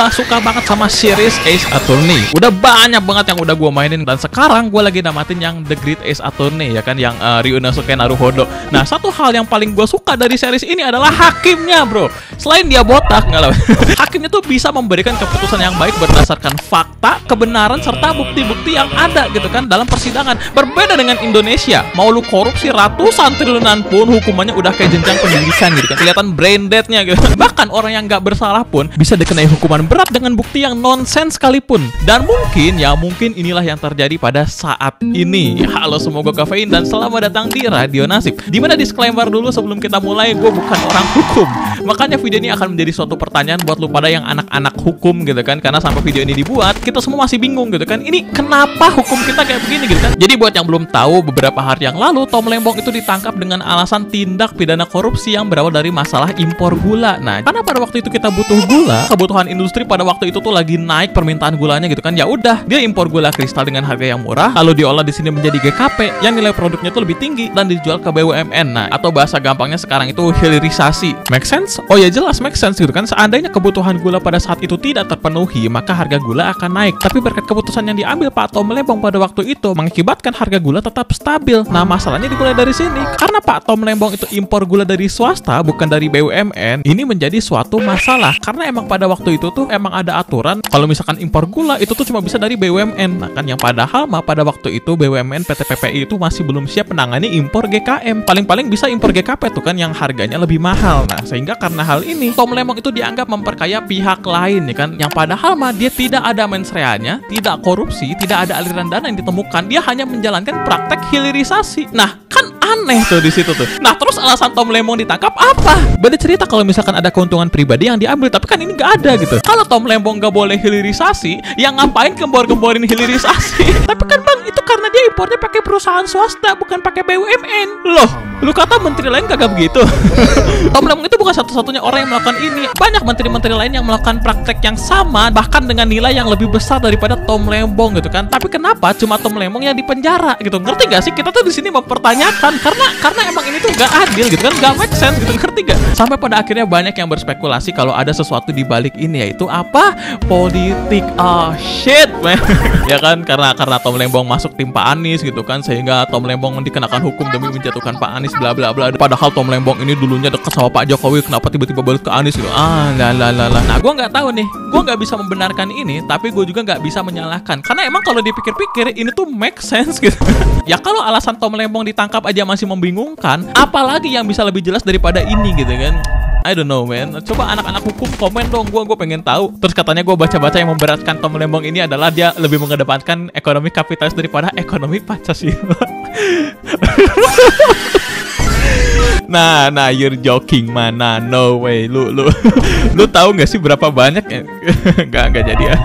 Gua suka banget sama series Ace Attorney. Udah banyak banget yang udah gua mainin, dan sekarang gua lagi namatin yang The Great Ace Attorney ya kan, yang Ryunosuke Naruhodo. Nah, satu hal yang paling gua suka dari series ini adalah hakimnya, bro. Selain dia botak, nggak lah. Hakimnya tuh bisa memberikan keputusan yang baik berdasarkan fakta, kebenaran, serta bukti-bukti yang ada gitu kan dalam persidangan. Berbeda dengan Indonesia, mau lu korupsi ratusan triliunan pun hukumannya udah kayak jenjang pendidikan gitu kan. Kelihatan brain dead-nya gitu. Bahkan orang yang nggak bersalah pun bisa dikenai hukuman berat dengan bukti yang nonsens sekalipun. Dan mungkin inilah yang terjadi pada saat ini. Halo semua, gue Kafein dan selamat datang di Radio Nasib. Dimana disclaimer dulu sebelum kita mulai, gue bukan orang hukum. Makanya video ini akan menjadi suatu pertanyaan buat lu pada yang anak-anak hukum gitu kan. Karena sampai video ini dibuat, kita semua masih bingung gitu kan. Ini kenapa hukum kita kayak begini gitu kan. Jadi buat yang belum tahu, beberapa hari yang lalu Tom Lembong itu ditangkap dengan alasan tindak pidana korupsi yang berawal dari masalah impor gula. Nah, karena pada waktu itu kita butuh gula, kebutuhan industri pada waktu itu tuh lagi naik permintaan gulanya gitu kan. Ya udah, dia impor gula kristal dengan harga yang murah, lalu diolah di sini menjadi GKP yang nilai produknya tuh lebih tinggi dan dijual ke BUMN. Nah, atau bahasa gampangnya sekarang itu hilirisasi. Make sense? Oh ya, jelas make sense gitu kan. Seandainya kebutuhan gula pada saat itu tidak terpenuhi, maka harga gula akan naik. Tapi berkat keputusan yang diambil Pak Tom Lembong pada waktu itu mengakibatkan harga gula tetap stabil. Nah, masalahnya dimulai dari sini. Karena Pak Tom Lembong itu impor gula dari swasta, bukan dari BUMN, ini menjadi suatu masalah. Karena emang pada waktu itu tuh emang ada aturan kalau misalkan impor gula itu tuh cuma bisa dari BUMN. Nah kan, yang padahal mah pada waktu itu BUMN PT PPI itu masih belum siap menangani impor GKM. Paling-paling bisa impor GKP tuh kan yang harganya lebih mahal. Nah, sehingga karena hal ini Tom Lembong itu dianggap memperkaya pihak lain ya kan, yang padahal mah dia tidak ada mens reanya, tidak korupsi, tidak ada aliran dana yang ditemukan. Dia hanya menjalankan praktek hilirisasi. Nah, kan aneh tuh di situ tuh. Nah, terus alasan Tom Lembong ditangkap apa? Beda cerita kalau misalkan ada keuntungan pribadi yang diambil, tapi kan ini nggak ada gitu. Kalau Tom Lembong nggak boleh hilirisasi, yang ngapain gembor-gemborin hilirisasi? Tapi kan bang, itu karena dia impornya pakai perusahaan swasta, bukan pakai BUMN. Loh, lu kata menteri lain kagak begitu? Tom Lembong itu bukan satu-satunya orang yang melakukan ini. Banyak menteri-menteri lain yang melakukan praktek yang sama, bahkan dengan nilai yang lebih besar daripada Tom Lembong gitu kan. Tapi kenapa cuma Tom Lembong yang dipenjara gitu? Ngerti gak sih? Kita tuh di sini mempertanyakan karena emang ini tuh gak adil gitu kan, gak make sense gitu, ngerti gak? Sampai pada akhirnya banyak yang berspekulasi kalau ada sesuatu di balik ini, yaitu apa? Politik. Oh shit, man. Ya kan, karena Tom Lembong masuk tim Pak Anies gitu kan, sehingga Tom Lembong dikenakan hukum demi menjatuhkan Pak Anies bla bla bla. Padahal Tom Lembong ini dulunya dekat sama Pak Jokowi, kenapa tiba-tiba balik ke Anies gitu? Nah, gue nggak tahu nih, gue nggak bisa membenarkan ini, tapi gue juga nggak bisa menyalahkan, karena emang kalau dipikir-pikir ini tuh make sense gitu. Ya kalau alasan Tom Lembong ditangkap aja masih membingungkan, apalagi yang bisa lebih jelas daripada ini gitu kan. I don't know, man. Coba anak-anak hukum komen dong, gue pengen tahu. Terus katanya gue baca-baca yang memberatkan Tom Lembong ini adalah dia lebih mengedepankan ekonomi kapitalis daripada ekonomi Pancasila. Nah, you're joking, mana? No way. Lu tahu nggak sih berapa banyak? Nggak jadi ya.